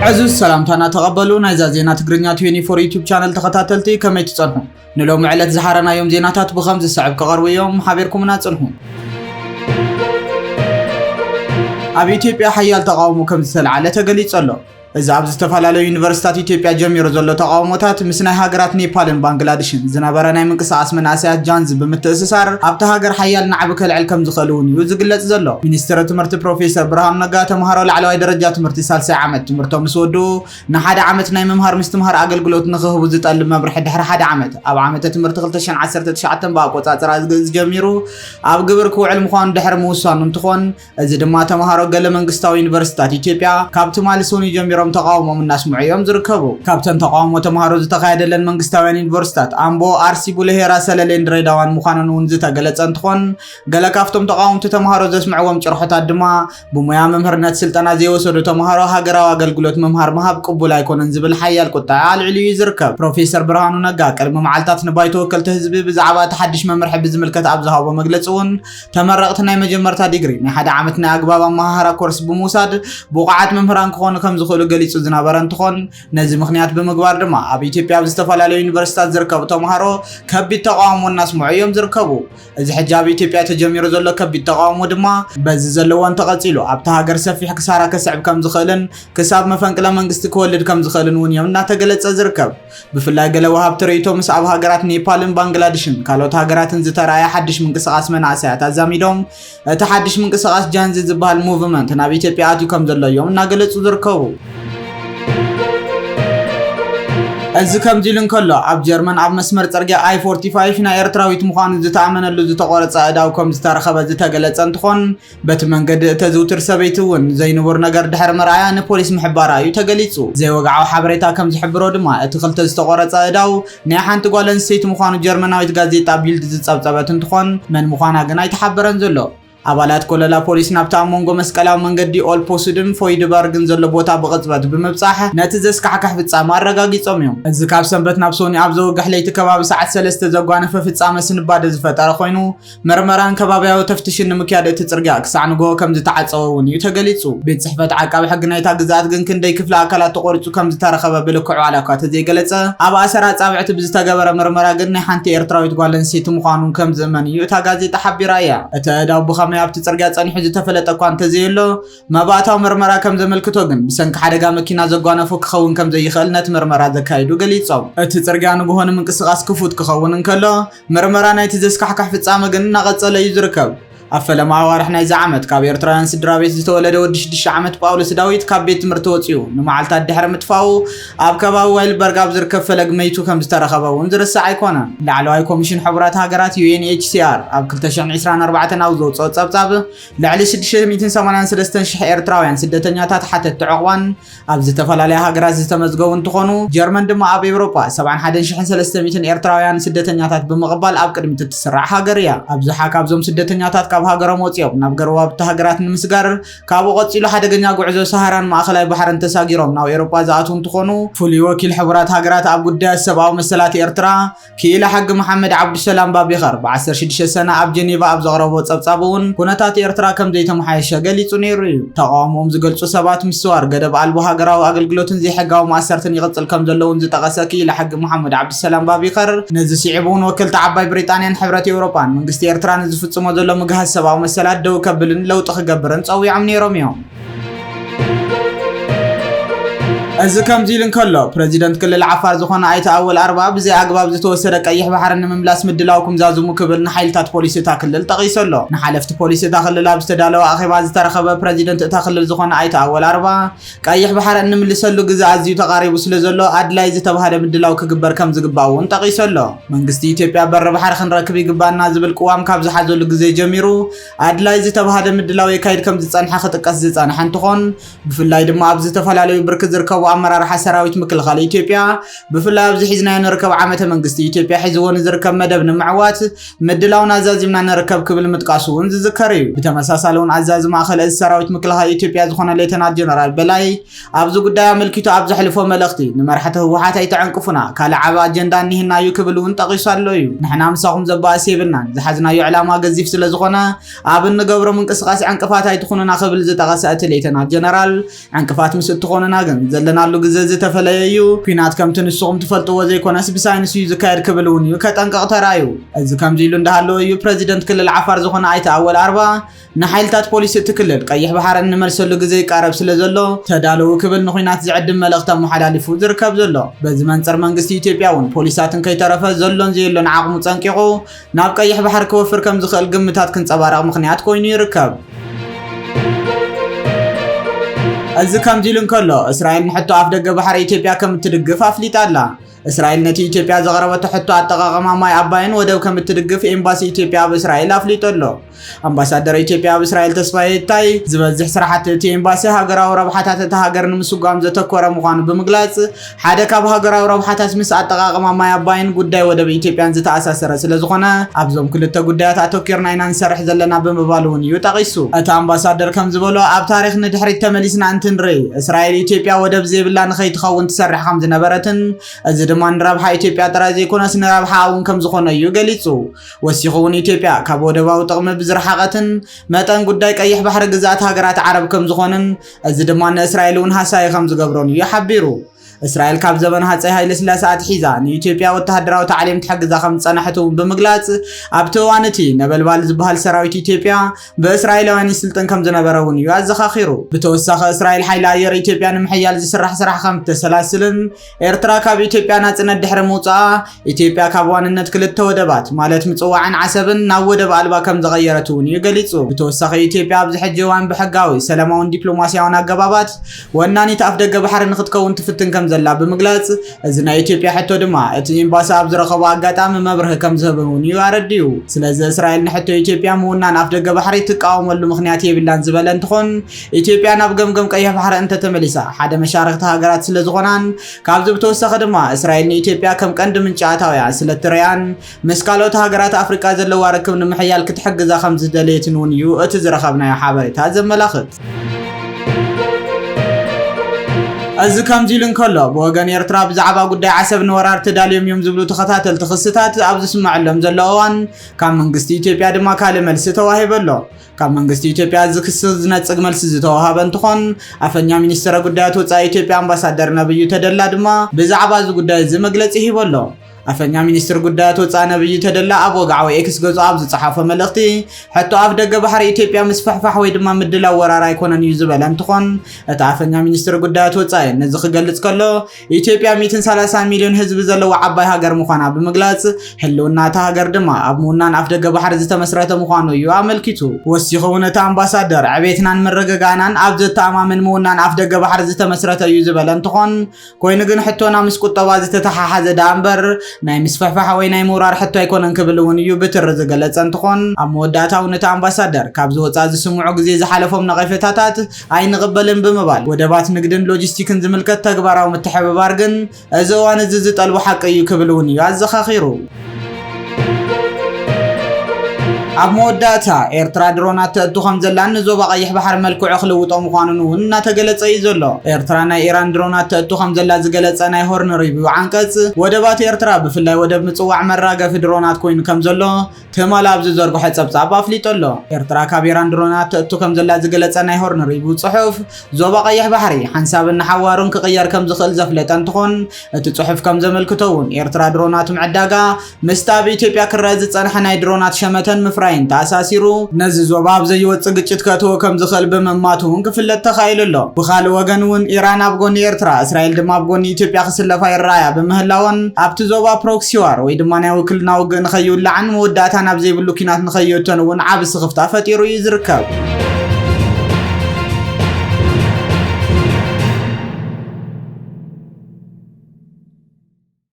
عزوز سلامتنا تقبلوا نايزا زينا تقرنيا 24 يوتيوب شانل تخطاتلتي كما يتصنحوا نلوم معلت زحارنا يوم زيناتات بخمس الساعة كغرو يوم حبيركم ناتصنحوا أبي إثيوبيا حيال تقاومو كم تسلعة تقليد صلو إذا أبز تفعلوا يونيفرسيتات إثيوبيا جميرو زلو تقاوموتات مسنا هاجرات نيبال بنغلاديشن زنابرنا منقصاص من آسيات جانز بمتأسسار أبتا هاجر حيال نعبك العلكم زخلون يوزقلت زلو مينستر تمرت بروفيسور برهام نغا تمهارو العلوي درجات تمرت سالسي عمت تمرتو مسودو نحد عمت ناي ممهار مستمهار أقلقلوت نخهو زتقل مبرح دحر حد عمت أب عمت تمرت غلطشان 19 باقوطات جميرو أب قبركو علم خوان دحر موسان انتخون إذا دما تمهارو قل منقصتاو يونيفرسيتات إثيوبيا كابتو مالسوني جميرو تقاوموا من الناس معيهم زركبوا كابتن تقاوموا تمهارو زتقايد لن منغستاوين يونيفرسيتات امبو ارسي بولهيرا سلالين دريداوان مخانن ونزتا غلص انتخون غلا كافتم تقاومت تمهارو زسمعوم چرحتا دما بمويا ممهرነት ስልጠና ዘይወሰዱ ተመሃሮ ሃገራዊ አገልግሎት መምሃር መሃብ ቅቡል አይኮነን ዝብል ሓያል ቁጣ አልዕልዩ ይዝርከብ ፕሮፌሰር ብርሃኑ ነጋ ቀድሞ መዓልታት ንባይቶ ወከልተ ህዝቢ ብዛዕባ ተሓድሽ መምርሒ ብዝምልከት ኣብዝሃቦ መግለጽውን ተመረቕቲ ናይ መጀመርታ ዲግሪ ናይ ሓደ ዓመት ናይ ኣግባብ ኣመሃራ ኮርስ ብምውሳድ ብቑዓት መምህራን ክኾኑ ከም ዝኽእሉ ገሊጹ ዝነበረ እንትኾን ነዚ ምኽንያት ብምግባር ድማ ኣብ ኢትዮጵያ ብዝተፈላለዩ ዩኒቨርሲቲታት ዝርከቡ ተምሃሮ ከቢድ ተቃውሞ እናስምዑ እዮም ዝርከቡ እዚ ሕጂ ኣብ ኢትዮጵያ ተጀሚሩ ዘሎ ከቢድ ተቃውሞ ድማ በዚ ዘለዎን ተቐፂሉ ኣብታ ሃገር ሰፊሕ ክሳራ ከስዕብ ከም ዝኽእልን ክሳብ መፈንቅለ መንግስቲ ክወልድ ከም ዝኽእልን እውን እዮም እናተገለጸ ዝርከብ ብፍላይ ገለ ወሃብቲ ርእይቶ ምስ ኣብ ሃገራት ኔፓልን ባንግላዴሽን ካልኦት ሃገራትን ዝተራእየ ሓድሽ ምንቅስቓስ መናእሰያት ኣዛሚዶም እቲ ሓድሽ ምንቅስቓስ ጃንዚ ዝበሃል ሙቭመንት ናብ ኢትዮጵያ ኣትዩ ከም ዘሎ እዮም እናገለጹ ዝርከቡ እዚ ከም ዚልን ከሎ ኣብ ጀርመን ኣብ መስመር ጽርግያ I45 ናይ ኤርትራዊት ምዃኑ ዝተኣመነሉ ዝተቆረጸ ዕዳው ከም ዝተረኸበ ዝተገለጸ እንትኾን በቲ መንገዲ ተዝውትር ሰበይቲ እውን ዘይንቡር ነገር ድሕሪ ምርኣያ ንፖሊስ ምሕባራ እዩ ተገሊጹ ዘይወግዓዊ ሓበሬታ ከም ዝሕብሮ ድማ እቲ ክልተ ዝተቆረጸ ዕዳው ናይ ሓንቲ ጓል ኣንስተይቲ ምዃኑ ጀርመናዊት ጋዜጣ ቢልድ ዝጸብጸበት እንትኾን መን ምዃና ግን ኣይተሓበረን ዘሎ አባላት ኮለላ ፖሊስ ናብታ ሞንጎ መስቀላው መንገዲ ኦልፖስድን ፎይድበርግን ዘሎ ቦታ በቅጽበት ብምብጻሕ ነቲ ዘስካሕካሕ ፍጻመ አረጋጊጾም እዮም እዚ ካብ ሰንበት ናብ ሶኒ ኣብ ዘወግሕ ለይቲ ከባቢ ሰዓት 3 ዘጓነፈ ፍጻመ ስንባደ ዝፈጠረ ኮይኑ መርመራን ከባቢያዊ ተፍትሽን ንምክያድ እቲ ጽርግያ ክሳዕ ንጎ ከም ዝተዓጸወ እውን እዩ ተገሊጹ ቤት ጽሕፈት ዓቃቢ ሕጊ ናይታ ግዛት ግን ክንደይ ክፍለ ኣካላት ተቆሪጹ ከም ዝተረኸበ ብልክዑ ዓላካ ተዘይገለጸ ኣብ ኣሰራ ጻብዕቲ ብዝተገበረ መርመራ ግን ናይ ሓንቲ ኤርትራዊት ጓል ኣንስተይቲ ምዃኑ ከም ዝእመን እዩ እታ ጋዜጣ ሓቢራ እያ እቲ ዕዳው ብኸመይ ኣብቲ ጽርግያ ጸኒሑ ዝተፈለጠ እኳ እንተዘይየሎ መባእታዊ ምርመራ ከም ዘመልክቶ ግን ብሰንኪ ሓደጋ መኪና ዘጓነፉ ክኸውን ከም ዘይኽእል ነቲ ምርመራ ዘካይዱ ገሊጾም እቲ ጽርግያ ንግሆን ምንቅስቓስ ክፉት ክኸውን እንከሎ ምርመራ ናይቲ ዘስካሕካሕ ፍጻመ ግን እናቐጸለ እዩ ዝርከብ أفلم عوارح نايز عمد كاب إرتران سدرابيت زتولد ودش دش عمد باولس داويت كاب بيت مرتوتيو نمعلت الدحر متفاو أب كباو ويل برقاب زر كفلق ميتو كم زترخباو ونزر الساعة يكونا لعلو هاي كوميشن حبرات هاجرات UNHCR أب كلتشان 24 أوزو صوت صاب لعلي 683 شح إرتراويان سدتنياتات حتى التعوان أب زتفل عليها هاجرات زتمزقو انتخونو جرمن دم أب أوروبا 71 إرتراويان سدتنياتات بمقبل أب كريم تتسرع هاجريا أب زحاك أب زوم سدتنياتات ካብ ሃገሮም ወጽዮም ናብ ገረባብቲ ሃገራት ንምስጋር ካብ ወጽኢሉ ሓደገኛ ጉዕዞ ሰሃራን ማእከላይ ባሕርን ተሳጊሮም ናብ ኤውሮፓ ዝኣቱ እንትኾኑ ፍሉይ ወኪል ሕብራት ሃገራት ኣብ ጉዳይ ሰብኣዊ መሰላት ኤርትራ ኪኢላ ሓጊ መሐመድ ዓብዱሰላም ባቢኸር ብ16 ሰነ ኣብ ጀኔቫ ኣብ ዘቕረቦ ጸብጻብ እውን ኩነታት ኤርትራ ከም ዘይተመሓየሸ ገሊጹ ነይሩ እዩ ተቃውሞም ዝገልጹ ሰባት ምስዋር ገደብ ኣልቦ ሃገራዊ ኣገልግሎትን ዘይሕጋዊ ማሰርትን ይቕጽል ከም ዘለውን ዝጠቐሰ ኪኢላ ሓጊ መሐመድ ዓብዱሰላም ባቢኸር ነዚ ሲዕቡን ወከልቲ ዓባይ ብሪጣንያን ሕብረት ኤውሮፓን መንግስቲ ኤርትራ ዝፍጽሞ ዘሎ سبعة مسألة دو كبلن لو تخجبرن صوي عم نيرم يوم إذا كم زيلن كله بريزيدنت كل العفار زخنا عيت أول أربعة بزي أقباب زتوسرك أي بحر إن مملاس مدلاوكم زازو مكبر نحيل تات بوليسي تاكلل تغيس الله نحلفت بوليسي تاخل لابس تدالو أخي بعض ترخب بريزيدنت تاخل زخنا عيت أول أربعة كأي بحر إن مملاس له جزء عزيز تقارب وسلزله أدلا إذا تبهر مدلاوك جبر كم زجباون تغيس الله من قصدي تبي بر بحر خن ركبي جبان نازل بالقوام كابز حزو له جزء جميرو أدلا إذا تبهر مدلاو يكايد كم زتان حقتك أزتان حنتخون بفلاي دم أبز تفعله بركز ركب أمرار حسراويت مكل خالي إثيوبيا بفلا بزحزنا نركب عامة منقستي إثيوبيا حزون زركب مدبن معوات مدلاون عزازمنا نركب قبل متقاسون ذكري بتمساسلون عزاز ما خل السراويت مكل خالي إثيوبيا زخنا ليتنات جنرال بلاي أبزو قدام ملكيتو أبز حلفو ملختي نمرحته هو حتى يتعنقفنا كلا عبا أجندا نهنا يكبلون تقيسال ليو نحنا مساهم زبا سيبنا زحزنا يعلما قزيف سلزخنا أبن نقبر من قسقاس عنقفات هيتخوننا قبل زتقاسات ليتنات جنرال عنقفات مسد تخوننا زلنا ዝምዘናሉ ግዜ ዝተፈለየ እዩ ኩናት ከምቲ ንስኹም ትፈልጥዎ ዘይኮነስ ብሳይንስ እዩ ዝካየድ ክብል እውን እዩ ከጠንቀቕ ተራእዩ እዚ ከምዚ ኢሉ እንዳሃለወ እዩ ፕሬዚደንት ክልል ዓፋር ዝኾነ ኣይተ ኣወል ኣርባ ንሓይልታት ፖሊስ እቲ ክልል ቀይሕ ባሕሪ እንመልሰሉ ግዜ ይቃረብ ስለ ዘሎ ተዳለዉ ክብል ንኩናት ዝዕድም መልእኽቲ መሓላሊፉ ዝርከብ ዘሎ በዚ መንፅር መንግስቲ ኢትዮጵያ እውን ፖሊሳትን ከይተረፈ ዘሎን ዘየሎን ዓቕሙ ፀንቂቑ ናብ ቀይሕ ባሕሪ ክወፍር ከም ዝኽእል ግምታት ክንፀባረቕ ምክንያት ኮይኑ ይርከብ እዚ ከምዚ ኢሉ እንከሎ እስራኤል ንሕቶ ኣፍ ደገ ባሕሪ ኢትዮጵያ ከም እትድግፍ ኣፍሊጣ ኣላ እስራኤል ነቲ ኢትዮጵያ ዘቕረበቶ ሕቶ ኣጠቓቕማ ማይ ኣባይን ወደብ ከም እትድግፍ ኤምባሲ ኢትዮጵያ ኣብ እስራኤል ኣፍሊጡ ኣሎ ኣምባሳደር ኢትዮጵያ ኣብ እስራኤል ተስፋይ ታይ ዝበዝሕ ስራሕቲ እቲ ኤምባሲ ሃገራዊ ረብሓታት እታ ሃገር ንምስጓም ዘተኮረ ምዃኑ ብምግላጽ ሓደ ካብ ሃገራዊ ረብሓታት ምስ ኣጠቓቕማ ማይ ኣባይን ጉዳይ ወደብ ኢትዮጵያን ዝተኣሳሰረ ስለ ዝኾነ ኣብዞም ክልተ ጉዳያት ኣተኪርና ኢና ንሰርሕ ዘለና ብምባል እውን እዩ ጠቒሱ እቲ ኣምባሳደር ከም ዝበሎ ኣብ ታሪክ ንድሕሪት ተመሊስና እንትንርኢ እስራኤል ኢትዮጵያ ወደብ ዘይብላ ንኸይትኸውን ትሰርሕ ከም ዝነበረትን እዚ ድማ ንረብሓ ኢትዮጵያ ጥራይ ዘይኮነስ ንረብሓ እውን ከም ዝኾነ እዩ ገሊጹ ወሲኹ እውን ኢትዮጵያ ካብ ወደባዊ ጥቕሚ ብዝረሓቐትን መጠን ጉዳይ ቀይሕ ባሕሪ ግዛኣት ሃገራት ዓረብ ከም ዝኾነን እዚ ድማ ንእስራኤል እውን ሃሳይ ከም ዝገብሮን እዩ ሓቢሩ እስራኤል ካብ ዘመን ሃፀይ ሃይለ ስላሴ ኣትሒዛ ንኢትዮጵያ ወተሃደራዊ ታዕሊም ትሕግዛ ከም ዝፀናሕቱ ብምግላጽ ኣብቲ እዋን እቲ ነበልባል ዝበሃል ሰራዊት ኢትዮጵያ ብእስራኤላውያን ይስልጥን ከም ዝነበረ እውን እዩ ኣዘኻኺሩ ብተወሳኺ እስራኤል ሓይሊ ኣየር ኢትዮጵያ ንምሕያል ዝስራሕ ስራሕ ከም እተሰላስልን ኤርትራ ካብ ኢትዮጵያ ናጽነት ድሕሪ ምውፃኣ ኢትዮጵያ ካብ ዋንነት ክልተ ወደባት ማለት ምጽዋዕን ዓሰብን ናብ ወደብ ኣልባ ከም ዘቐየረቱ እውን እዩ ገሊጹ ብተወሳኺ ኢትዮጵያ ኣብዚ ሕጂ እዋን ብሕጋዊ ሰላማውን ዲፕሎማስያውን ኣገባባት ወናኒት ኣፍ ደገ ባሕሪ ንኽትከውን ትፍትን ከም ዘላ ብምግላጽ እዚ ናይ ኢትዮጵያ ሕቶ ድማ እቲ ኤምባሲ ኣብ ዝረኸቦ ኣጋጣሚ መብርሂ ከም ዝህብ እውን እዩ ኣረዲዩ ስለዚ እስራኤል ንሕቶ ኢትዮጵያ ምውናን ኣፍ ደገ ባሕሪ ትቃወመሉ ምክንያት የብላን ዝበለ እንትኾን ኢትዮጵያ ናብ ገምገም ቀይሕ ባሕሪ እንተተመሊሳ ሓደ መሻርክቲ ሃገራት ስለ ዝኾናን ካብዚ ብተወሳኺ ድማ እስራኤል ንኢትዮጵያ ከም ቀንዲ ምንጪ ኣታውያ ስለ እትርያን ምስ ካልኦት ሃገራት ኣፍሪቃ ዘለዋ ርክብ ንምሕያል ክትሕግዛ ከም ዝደለየትን እውን እዩ እቲ ዝረኸብናዮ ሓበሬታ ዘመላኽት እዚ ከምዚ ኢሉ እንከሎ ብወገን ኤርትራ ብዛዕባ ጉዳይ ዓሰብ ንወራር ተዳልዮም እዮም ዝብሉ ተኸታተልቲ ክስታት ኣብ ዝስማዓሎም ዘሎ እዋን ካብ መንግስቲ ኢትዮጵያ ድማ ካልእ መልሲ ተዋሂበሎ ካብ መንግስቲ ኢትዮጵያ ዝክስ ዝነጽግ መልሲ ዝተዋሃበ እንትኾን ኣፈኛ ሚኒስትር ጉዳያት ወጻኢ ኢትዮጵያ ኣምባሳደር ነብዩ ተደላ ድማ ብዛዕባ እዚ ጉዳይ እዚ መግለጺ ሂቦሎ ኣፈኛ ሚኒስትር ጉዳያት ወጻኢ ነብዩ ተደላ ኣብ ወግዓዊ ኤክስ ገጹ ኣብ ዝጸሓፈ መልእኽቲ ሕቶ ኣፍ ደገ ባሕሪ ኢትዮጵያ ምስ ፍሕፋሕ ወይ ድማ ምድላው ወራር ኣይኮነን እዩ ዝበለ እንትኾን እቲ ኣፈኛ ሚኒስትር ጉዳያት ወጻኢ ነዚ ክገልጽ ከሎ ኢትዮጵያ 130 ሚልዮን ህዝቢ ዘለዎ ዓባይ ሃገር ምዃና ብምግላጽ ህልውና እታ ሃገር ድማ ኣብ ምውናን ኣፍ ደገ ባሕሪ ዝተመስረተ ምዃኑ እዩ ኣመልኪቱ ወሲኹ እውን እቲ ኣምባሳደር ዕቤትናን ምርግጋእናን ኣብ ዘተኣማምን ምውናን ኣፍ ደገ ባሕሪ ዝተመስረተ እዩ ዝበለ እንትኾን ኮይኑ ግን ሕቶና ምስ ቁጠባ ዝተተሓሓዘ ዳ እምበር ናይ ምስፍሕፋሕ ወይ ናይ ምውራር ሕቶ ኣይኮነን ክብል እውን እዩ ብትር ዝገለጸ እንትኾን ኣብ መወዳእታ እውን እቲ ኣምባሳደር ካብ ዝወፃእ ዝስምዑ ግዜ ዝሓለፎም ነቐፌታታት ኣይንቕበልን ብምባል ወደባት ንግድን ሎጂስቲክን ዝምልከት ተግባራዊ ምትሕብባር ግን እዚ እዋን እዚ ዝጠልቡ ሓቂ እዩ ክብል እውን እዩ ኣዘኻኺሩ ኣብ መወዳእታ ኤርትራ ድሮናት ተእቱ ከም ዘላን ንዞባ ቀይሕ ባሕሪ መልክዑ ክልውጦ ምዃኑን እውን እናተገለጸ እዩ ዘሎ ኤርትራ ናይ ኢራን ድሮናት ተእቱ ከም ዘላ ዝገለጸ ናይ ሆርን ሪቪው ዓንቀጽ ወደባት ኤርትራ ብፍላይ ወደብ ምጽዋዕ መራገፊ ድሮናት ኮይኑ ከም ዘሎ ትማል ኣብ ዝዘርግሖ ጸብጻብ ኣፍሊጡ ኣሎ ኤርትራ ካብ ኢራን ድሮናት ተእቱ ከም ዘላ ዝገለጸ ናይ ሆርን ሪቪው ጽሑፍ ዞባ ቀይሕ ባሕሪ ሓንሳብን ሓዋሩን ክቕየር ከም ዝኽእል ዘፍለጠ እንትኾን እቲ ጽሑፍ ከም ዘመልክቶ እውን ኤርትራ ድሮናት ምዕዳጋ ምስቲ ኣብ ኢትዮጵያ ክረአ ዝጸንሐ ናይ ድሮናት ሸመተን ምፍራይን ተኣሳሲሩ ነዚ ዞባ ኣብ ዘይወፅእ ግጭት ከእትዎ ከም ዝኽእል ብምእማቱ እውን ክፍለጥ ተኻኢሉ ኣሎ ብኻልእ ወገን እውን ኢራን ኣብ ጎኒ ኤርትራ እስራኤል ድማ ኣብ ጎኒ ኢትዮጵያ ክስለፋ ይረኣያ ብምህላወን ኣብቲ ዞባ ፕሮክሲ ዋር ወይ ድማ ናይ ውክልና ውግእ ንኸይውላዕን መወዳእታ ናብ ዘይብሉ ኩናት ንኸይእቶን እውን ዓብ ስኽፍታ ፈጢሩ እዩ ዝርከብ